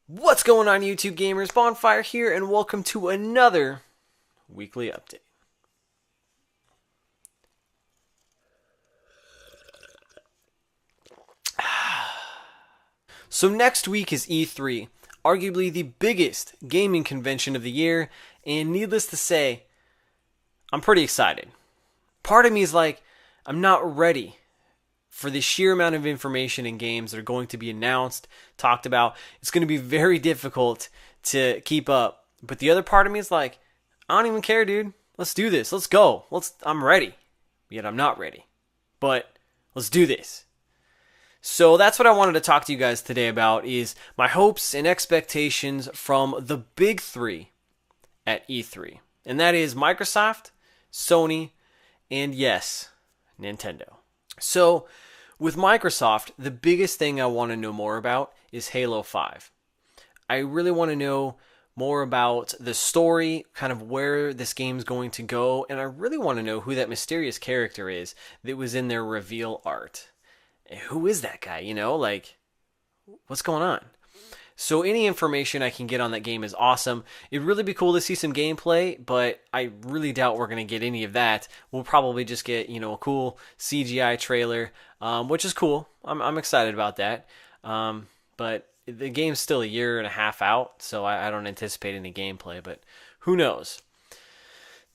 What's going on, YouTube gamers? Bonfire here, and welcome to another weekly update. So next week is E3, arguably the biggest gaming convention of the year, and needless to say, I'm pretty excited. Part of me is like, I'm not ready for the sheer amount of information and games that are going to be announced, talked about. It's going to be very difficult to keep up. But the other part of me is like, I don't even care, dude. Let's do this. Let's go. I'm ready. Yet I'm not ready. But let's do this. So that's what I wanted to talk to you guys today about, is my hopes and expectations from the big three at E3. And that is Microsoft, Sony, and yes, Nintendo. So with Microsoft, the biggest thing I want to know more about is Halo 5. I really want to know more about the story, kind of where this game's going to go, and I really want to know who that mysterious character is that was in their reveal art. Who is that guy, what's going on? So any information I can get on that game is awesome. It'd really be cool to see some gameplay, but I really doubt we're going to get any of that. We'll probably just get, a cool CGI trailer, which is cool. I'm excited about that. But the game's still a year and a half out, so I don't anticipate any gameplay, but who knows?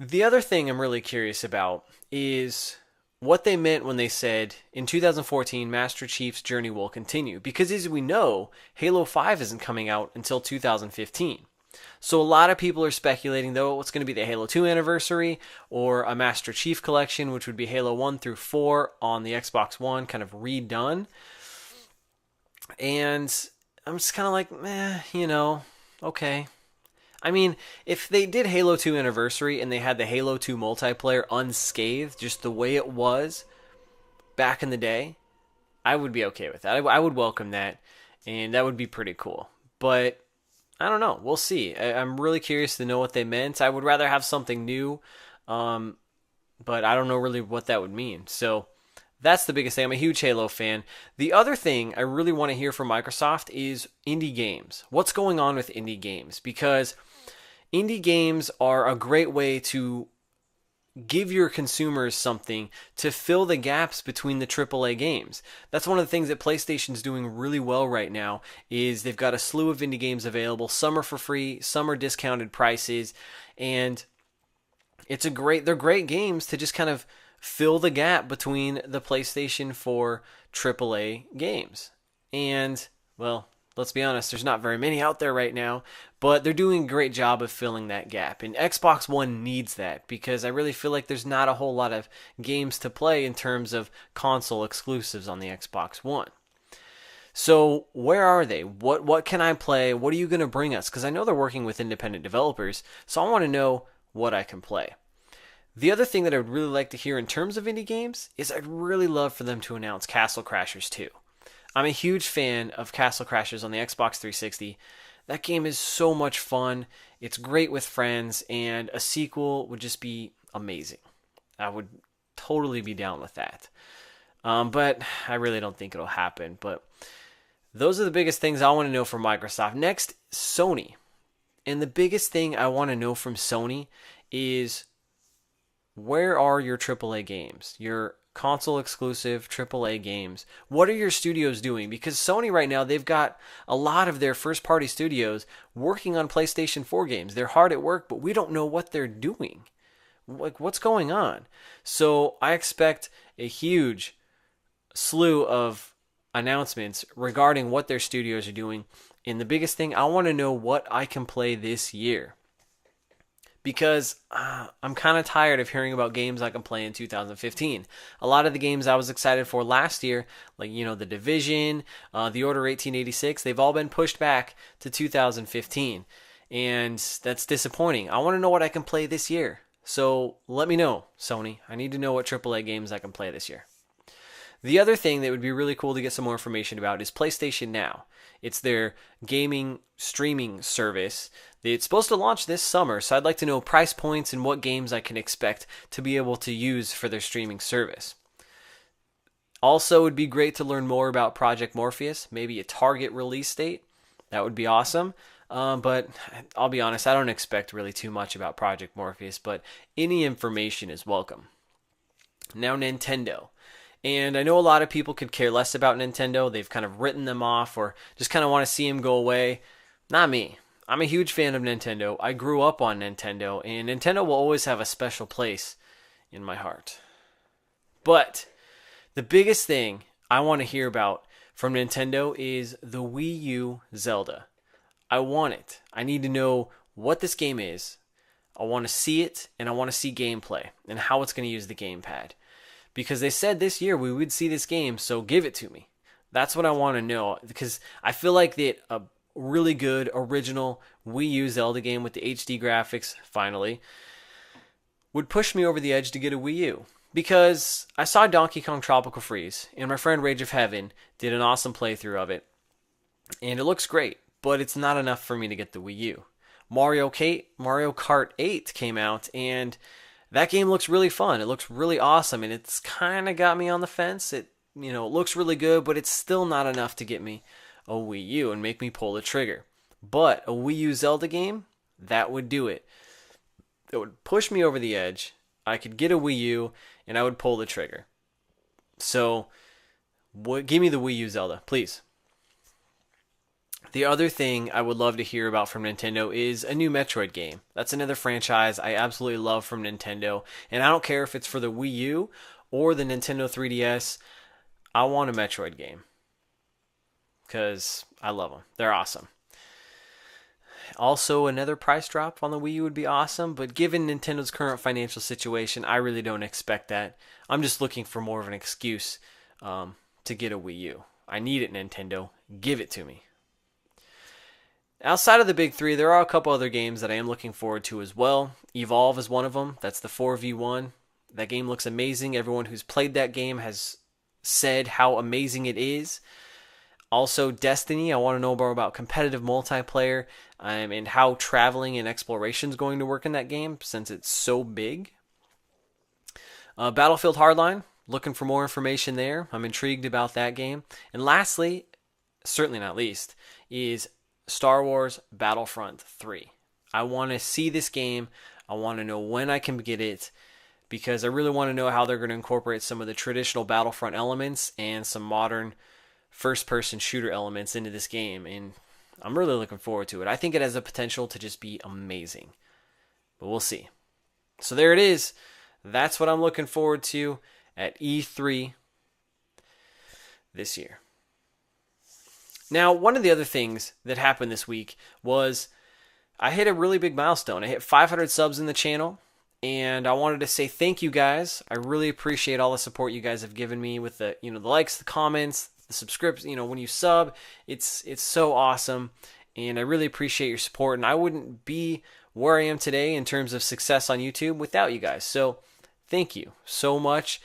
The other thing I'm really curious about is what they meant when they said, in 2014, Master Chief's journey will continue. Because as we know, Halo 5 isn't coming out until 2015. So a lot of people are speculating, though, what's going to be the Halo 2 anniversary, or a Master Chief collection, which would be Halo 1 through 4 on the Xbox One, kind of redone. And I'm just kind of like, okay. I mean, if they did Halo 2 Anniversary and they had the Halo 2 multiplayer unscathed, just the way it was back in the day, I would be okay with that. I would welcome that, and that would be pretty cool. But I don't know. We'll see. I'm really curious to know what they meant. I would rather have something new, but I don't know really what that would mean. So that's the biggest thing. I'm a huge Halo fan. The other thing I really want to hear from Microsoft is indie games. What's going on with indie games? Because indie games are a great way to give your consumers something to fill the gaps between the AAA games. That's one of the things that PlayStation's doing really well right now, is they've got a slew of indie games available. Some are for free, some are discounted prices, and they're great games to just kind of fill the gap between the PlayStation 4 AAA games. And, well, let's be honest, there's not very many out there right now, but they're doing a great job of filling that gap. And Xbox One needs that, because I really feel like there's not a whole lot of games to play in terms of console exclusives on the Xbox One. So where are they? What can I play? What are you going to bring us? Because I know they're working with independent developers, so I want to know what I can play. The other thing that I would really like to hear in terms of indie games is I'd really love for them to announce Castle Crashers 2. I'm a huge fan of Castle Crashers on the Xbox 360. That game is so much fun. It's great with friends, and a sequel would just be amazing. I would totally be down with that. But I really don't think it'll happen. But those are the biggest things I want to know from Microsoft. Next, Sony. And the biggest thing I want to know from Sony is, where are your AAA games? Your console exclusive AAA games. What are your studios doing? Because Sony right now, they've got a lot of their first party studios working on PlayStation 4 games. They're hard at work, but we don't know what they're doing. What's going on? So I expect a huge slew of announcements regarding what their studios are doing. And the biggest thing, I want to know what I can play this year. Because I'm kind of tired of hearing about games I can play in 2015. A lot of the games I was excited for last year, like, The Division, The Order 1886, they've all been pushed back to 2015. And that's disappointing. I want to know what I can play this year. So let me know, Sony. I need to know what AAA games I can play this year. The other thing that would be really cool to get some more information about is PlayStation Now. It's their gaming streaming service. It's supposed to launch this summer, so I'd like to know price points and what games I can expect to be able to use for their streaming service. Also, it would be great to learn more about Project Morpheus, maybe a target release date. That would be awesome. But I'll be honest, I don't expect really too much about Project Morpheus, but any information is welcome. Now, Nintendo. And I know a lot of people could care less about Nintendo. They've kind of written them off or just kind of want to see them go away. Not me. I'm a huge fan of Nintendo. I grew up on Nintendo, and Nintendo will always have a special place in my heart. But the biggest thing I want to hear about from Nintendo is the Wii U Zelda. I want it. I need to know what this game is. I want to see it, and I want to see gameplay and how it's going to use the gamepad. Because they said this year we would see this game, so give it to me. That's what I want to know, because I feel like that a really good original Wii U Zelda game with the HD graphics, finally, would push me over the edge to get a Wii U. Because I saw Donkey Kong Tropical Freeze, and my friend Rage of Heaven did an awesome playthrough of it, and it looks great, but it's not enough for me to get the Wii U. Mario Kart 8 came out, and that game looks really fun. It looks really awesome, and it's kind of got me on the fence. It looks really good, but it's still not enough to get me a Wii U and make me pull the trigger. But a Wii U Zelda game, that would do it. It would push me over the edge. I could get a Wii U, and I would pull the trigger. So, give me the Wii U Zelda, please. The other thing I would love to hear about from Nintendo is a new Metroid game. That's another franchise I absolutely love from Nintendo. And I don't care if it's for the Wii U or the Nintendo 3DS. I want a Metroid game. Because I love them. They're awesome. Also, another price drop on the Wii U would be awesome. But given Nintendo's current financial situation, I really don't expect that. I'm just looking for more of an excuse to get a Wii U. I need it, Nintendo. Give it to me. Outside of the big three, there are a couple other games that I am looking forward to as well. Evolve is one of them. That's the 4v1. That game looks amazing. Everyone who's played that game has said how amazing it is. Also, Destiny. I want to know more about competitive multiplayer and how traveling and exploration is going to work in that game since it's so big. Battlefield Hardline. Looking for more information there. I'm intrigued about that game. And lastly, certainly not least, is Star Wars Battlefront 3. I want to see this game. I want to know when I can get it because I really want to know how they're going to incorporate some of the traditional Battlefront elements and some modern first-person shooter elements into this game. And I'm really looking forward to it. I think it has the potential to just be amazing. But we'll see. So there it is. That's what I'm looking forward to at E3 this year. Now, one of the other things that happened this week was I hit a really big milestone. I hit 500 subs in the channel, and I wanted to say thank you guys. I really appreciate all the support you guys have given me with the likes, the comments, the subscriptions. When you sub, it's so awesome, and I really appreciate your support. And I wouldn't be where I am today in terms of success on YouTube without you guys. So, thank you so much.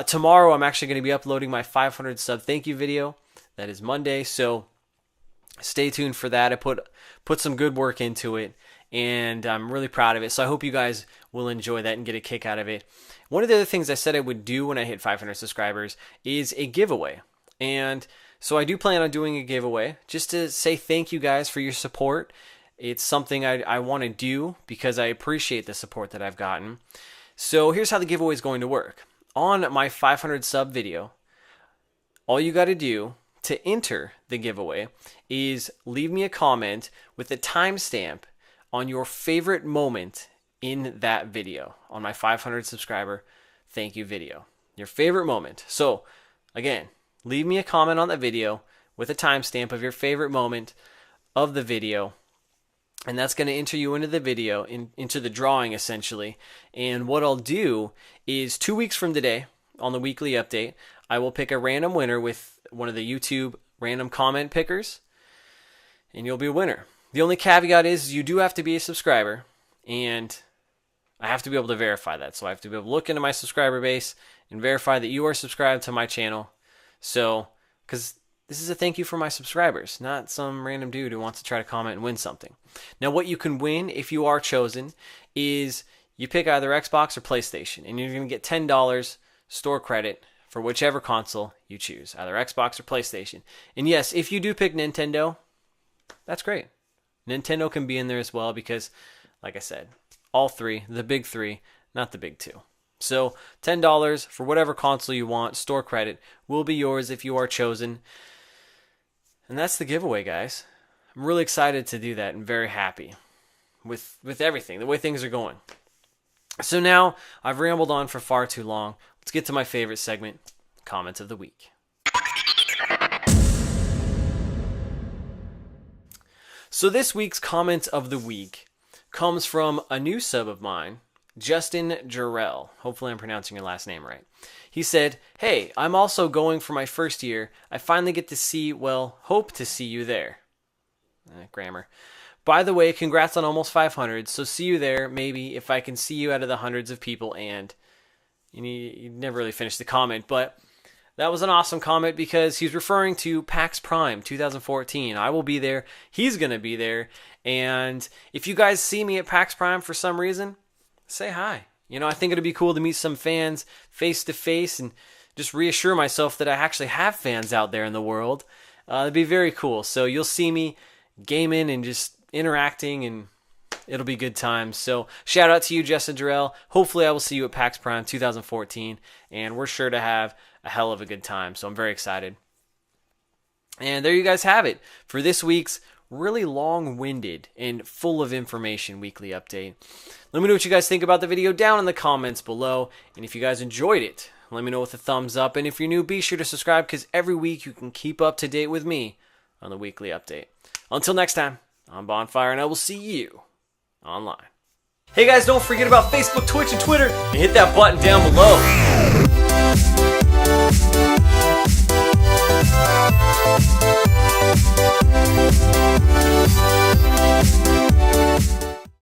Tomorrow, I'm actually going to be uploading my 500 sub thank you video. That is Monday, so stay tuned for that. I put some good work into it, and I'm really proud of it. So I hope you guys will enjoy that and get a kick out of it. One of the other things I said I would do when I hit 500 subscribers is a giveaway. And so I do plan on doing a giveaway just to say thank you guys for your support. It's something I want to do because I appreciate the support that I've gotten. So here's how the giveaway is going to work. On my 500 sub video, all you got to do to enter the giveaway is leave me a comment with a timestamp on your favorite moment in that video on my 500 subscriber thank you video. Your favorite moment. So, again, leave me a comment on that video with a timestamp of your favorite moment of the video, and that's going to enter you into the video, into the drawing essentially. And what I'll do is 2 weeks from today on the weekly update, I will pick a random winner with one of the YouTube random comment pickers, and you'll be a winner. The only caveat is you do have to be a subscriber, and I have to be able to verify that. So I have to be able to look into my subscriber base and verify that you are subscribed to my channel. So, because this is a thank you for my subscribers, not some random dude who wants to try to comment and win something. Now, what you can win if you are chosen is you pick either Xbox or PlayStation, and you're going to get $10 store credit for whichever console you choose, either Xbox or PlayStation. And yes, if you do pick Nintendo, that's great. Nintendo can be in there as well because, like I said, all three, the big three, not the big two. So $10 for whatever console you want, store credit, will be yours if you are chosen. And that's the giveaway, guys. I'm really excited to do that and very happy with everything, the way things are going. So now I've rambled on for far too long. Let's get to my favorite segment, Comments of the Week. So this week's Comment of the Week comes from a new sub of mine, Justin Jarrell. Hopefully I'm pronouncing your last name right. He said, "Hey, I'm also going for my first year. I finally get to see, well, hope to see you there." Grammar. "By the way, congrats on almost 500, so see you there, maybe, if I can see you out of the hundreds of people." And you never really finished the comment, but that was an awesome comment because he's referring to PAX Prime 2014. I will be there. He's going to be there. And if you guys see me at PAX Prime for some reason, say hi. I think it'd be cool to meet some fans face to face and just reassure myself that I actually have fans out there in the world. It'd be very cool. So you'll see me gaming and just interacting, and it'll be good times. So shout out to you, Justin Jarrell. Hopefully I will see you at PAX Prime 2014, and we're sure to have a hell of a good time. So I'm very excited. And there you guys have it for this week's really long-winded and full of information weekly update. Let me know what you guys think about the video down in the comments below. And if you guys enjoyed it, let me know with a thumbs up. And if you're new, be sure to subscribe because every week you can keep up to date with me on the weekly update. Until next time, I'm Bonfire, and I will see you online. Hey guys, don't forget about Facebook, Twitch, and Twitter, and hit that button down below.